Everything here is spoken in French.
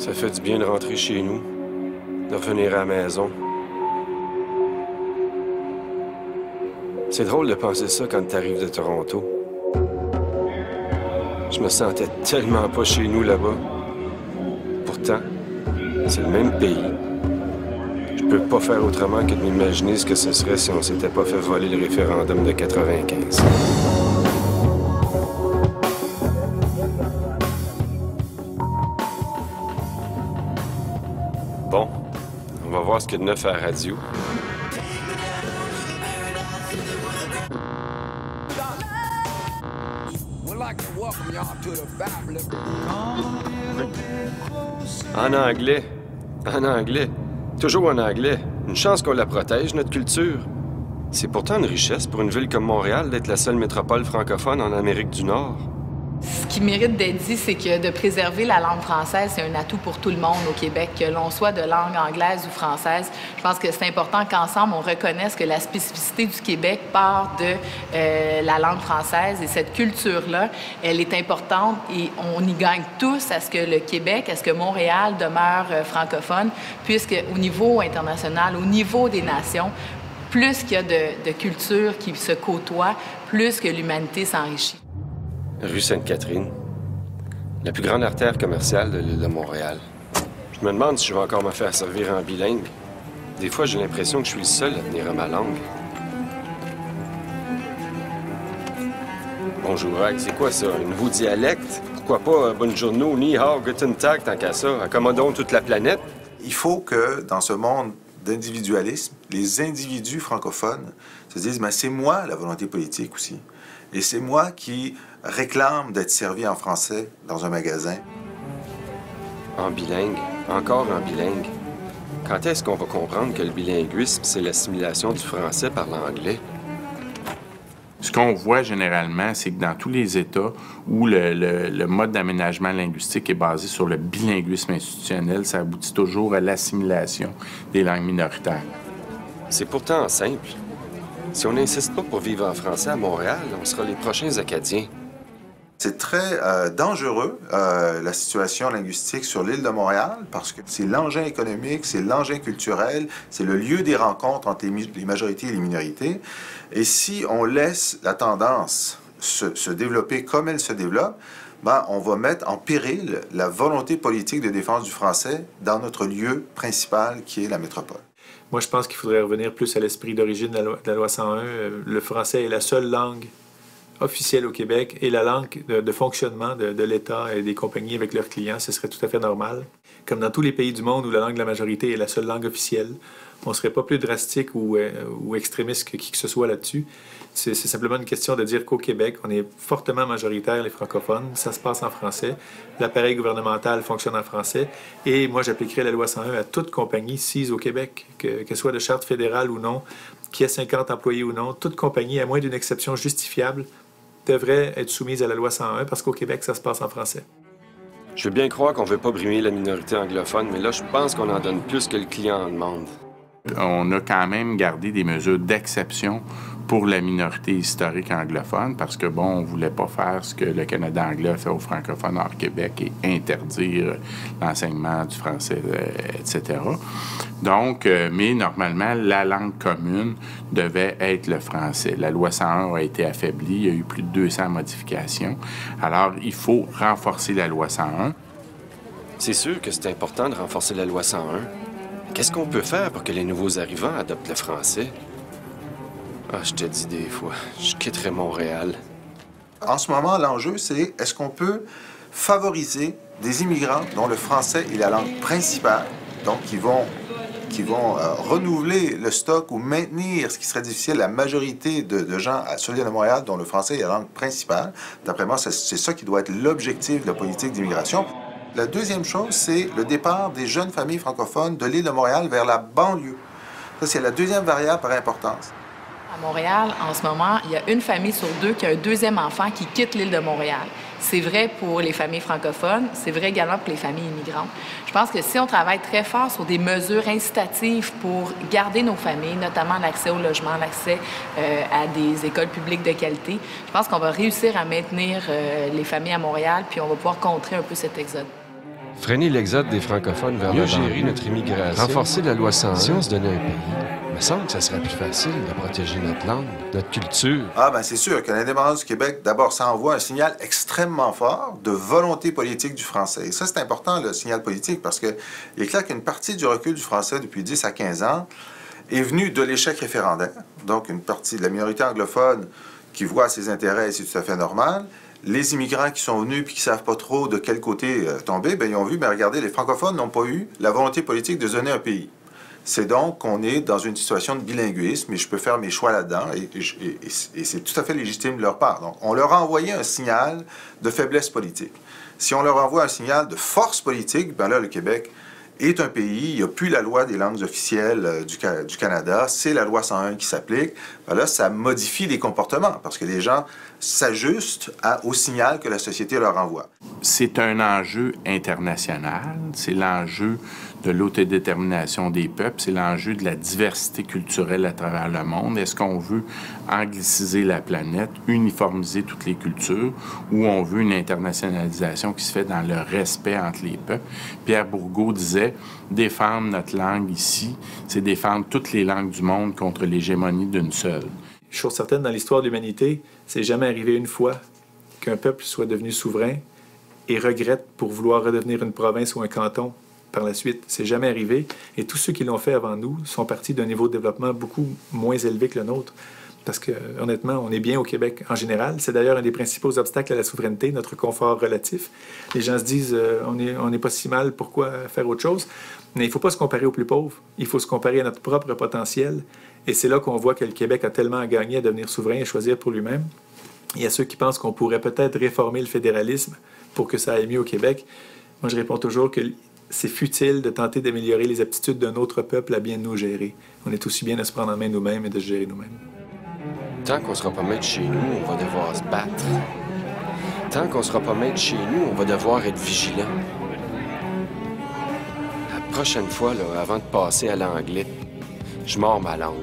Ça fait du bien de rentrer chez nous, de revenir à la maison. C'est drôle de penser ça quand t'arrives de Toronto. Je me sentais tellement pas chez nous là-bas. Pourtant, c'est le même pays. Je peux pas faire autrement que de m'imaginer ce que ce serait si on s'était pas fait voler le référendum de 95. Bon, on va voir ce qu'il y a de neuf à la radio. En anglais. En anglais. Toujours en anglais. Une chance qu'on la protège, notre culture. C'est pourtant une richesse pour une ville comme Montréal d'être la seule métropole francophone en Amérique du Nord. Ce qui mérite d'être dit, c'est que de préserver la langue française, c'est un atout pour tout le monde au Québec, que l'on soit de langue anglaise ou française. Je pense que c'est important qu'ensemble, on reconnaisse que la spécificité du Québec part de la langue française et cette culture-là, elle est importante et on y gagne tous à ce que le Québec, à ce que Montréal demeure francophone, puisque au niveau international, au niveau des nations, plus qu'il y a de cultures qui se côtoient, plus que l'humanité s'enrichit. Rue Sainte-Catherine, la plus grande artère commerciale de l'île de Montréal. Je me demande si je vais encore me faire servir en bilingue. Des fois, j'ai l'impression que je suis le seul à tenir à ma langue. Bonjour, Hag, c'est quoi ça? Un nouveau dialecte? Pourquoi pas Bonjourno, Ni Hao, Guten Tag, tant qu'à ça? Accommodons toute la planète. Il faut que, dans ce monde d'individualisme, les individus francophones se disent « c'est moi la volonté politique aussi. Et c'est moi qui réclame d'être servi en français dans un magasin. » En bilingue, encore en bilingue. Quand est-ce qu'on va comprendre que le bilinguisme, c'est l'assimilation du français par l'anglais? Ce qu'on voit généralement, c'est que dans tous les États où le mode d'aménagement linguistique est basé sur le bilinguisme institutionnel, ça aboutit toujours à l'assimilation des langues minoritaires. C'est pourtant simple. Si on n'insiste pas pour vivre en français à Montréal, on sera les prochains Acadiens. C'est très dangereux, la situation linguistique sur l'île de Montréal, parce que c'est l'engin économique, c'est l'engin culturel, c'est le lieu des rencontres entre les majorités et les minorités. Et si on laisse la tendance se développer comme elle se développe, on va mettre en péril la volonté politique de défense du français dans notre lieu principal, qui est la métropole. Moi, je pense qu'il faudrait revenir plus à l'esprit d'origine de la loi 101. Le français est la seule langue officielle au Québec et la langue de fonctionnement de l'État et des compagnies avec leurs clients, ce serait tout à fait normal. Comme dans tous les pays du monde où la langue de la majorité est la seule langue officielle, on ne serait pas plus drastique ou extrémiste que qui que ce soit là-dessus. C'est simplement une question de dire qu'au Québec, on est fortement majoritaire, les francophones, ça se passe en français, l'appareil gouvernemental fonctionne en français, et moi j'appliquerais la loi 101 à toute compagnie sise au Québec, qu'elle soit de charte fédérale ou non, qui ait 50 employés ou non, toute compagnie, à moins d'une exception justifiable, devrait être soumise à la loi 101 parce qu'au Québec, ça se passe en français. Je veux bien croire qu'on ne veut pas brimer la minorité anglophone, mais là, je pense qu'on en donne plus que le client en demande. On a quand même gardé des mesures d'exception pour la minorité historique anglophone parce que, bon, on ne voulait pas faire ce que le Canada anglais a fait aux francophones hors Québec et interdire l'enseignement du français, etc. Donc, mais normalement, la langue commune devait être le français. La loi 101 a été affaiblie, il y a eu plus de 200 modifications. Alors, il faut renforcer la loi 101. C'est sûr que c'est important de renforcer la loi 101. Qu'est-ce qu'on peut faire pour que les nouveaux arrivants adoptent le français? Ah, je te dis des fois, je quitterai Montréal. En ce moment, l'enjeu, c'est est-ce qu'on peut favoriser des immigrants dont le français est la langue principale, donc qui vont renouveler le stock ou maintenir ce qui serait difficile, la majorité de gens sur l'île de Montréal dont le français est la langue principale. D'après moi, c'est ça qui doit être l'objectif de la politique d'immigration. La deuxième chose, c'est le départ des jeunes familles francophones de l'île de Montréal vers la banlieue. Ça, c'est la deuxième variable par importance. À Montréal, en ce moment, il y a une famille sur deux qui a un deuxième enfant qui quitte l'île de Montréal. C'est vrai pour les familles francophones, c'est vrai également pour les familles immigrantes. Je pense que si on travaille très fort sur des mesures incitatives pour garder nos familles, notamment l'accès au logement, l'accès à des écoles publiques de qualité, je pense qu'on va réussir à maintenir les familles à Montréal, puis on va pouvoir contrer un peu cet exode. Freiner l'exode des francophones vers mieux gérer notre immigration, renforcer la loi 101. Si on se donnait un pays, il me semble que ça serait plus facile de protéger notre langue, notre culture. Ah, ben c'est sûr que l'indépendance du Québec, d'abord, ça envoie un signal extrêmement fort de volonté politique du français. Et ça, c'est important, le signal politique, parce qu'il est clair qu'une partie du recul du français depuis 10 à 15 ans est venue de l'échec référendaire. Donc, une partie de la minorité anglophone qui voit ses intérêts, et c'est tout à fait normal. Les immigrants qui sont venus puis qui ne savent pas trop de quel côté tomber, bien, ils ont vu, mais regardez, les francophones n'ont pas eu la volonté politique de se donner un pays. C'est donc qu'on est dans une situation de bilinguisme et je peux faire mes choix là-dedans et c'est tout à fait légitime de leur part. Donc, on leur a envoyé un signal de faiblesse politique. Si on leur envoie un signal de force politique, bien là, le Québec est un pays, il n'y a plus la loi des langues officielles du Canada, c'est la loi 101 qui s'applique. Ben là, ça modifie les comportements parce que les gens s'ajustent au signal que la société leur envoie. C'est un enjeu international, c'est l'enjeu de l'autodétermination des peuples, c'est l'enjeu de la diversité culturelle à travers le monde. Est-ce qu'on veut angliciser la planète, uniformiser toutes les cultures, ou on veut une internationalisation qui se fait dans le respect entre les peuples? Pierre Bourgault disait « Défendre notre langue ici, c'est défendre toutes les langues du monde contre l'hégémonie d'une seule. » Chose certaine, dans l'histoire de l'humanité, c'est jamais arrivé une fois qu'un peuple soit devenu souverain et regrette pour vouloir redevenir une province ou un canton par la suite. C'est jamais arrivé. Et tous ceux qui l'ont fait avant nous sont partis d'un niveau de développement beaucoup moins élevé que le nôtre. Parce que, honnêtement, on est bien au Québec en général. C'est d'ailleurs un des principaux obstacles à la souveraineté, notre confort relatif. Les gens se disent on n'est pas si mal, pourquoi faire autre chose? Mais il ne faut pas se comparer aux plus pauvres. Il faut se comparer à notre propre potentiel. Et c'est là qu'on voit que le Québec a tellement à gagner à devenir souverain et choisir pour lui-même. Il y a ceux qui pensent qu'on pourrait peut-être réformer le fédéralisme pour que ça aille mieux au Québec. Moi, je réponds toujours que c'est futile de tenter d'améliorer les aptitudes d'un autre peuple à bien nous gérer. On est aussi bien de se prendre en main nous-mêmes et de se gérer nous-mêmes. Tant qu'on ne sera pas maître chez nous, on va devoir se battre. Tant qu'on ne sera pas maître chez nous, on va devoir être vigilant. La prochaine fois, là, avant de passer à l'anglais, je mords ma langue.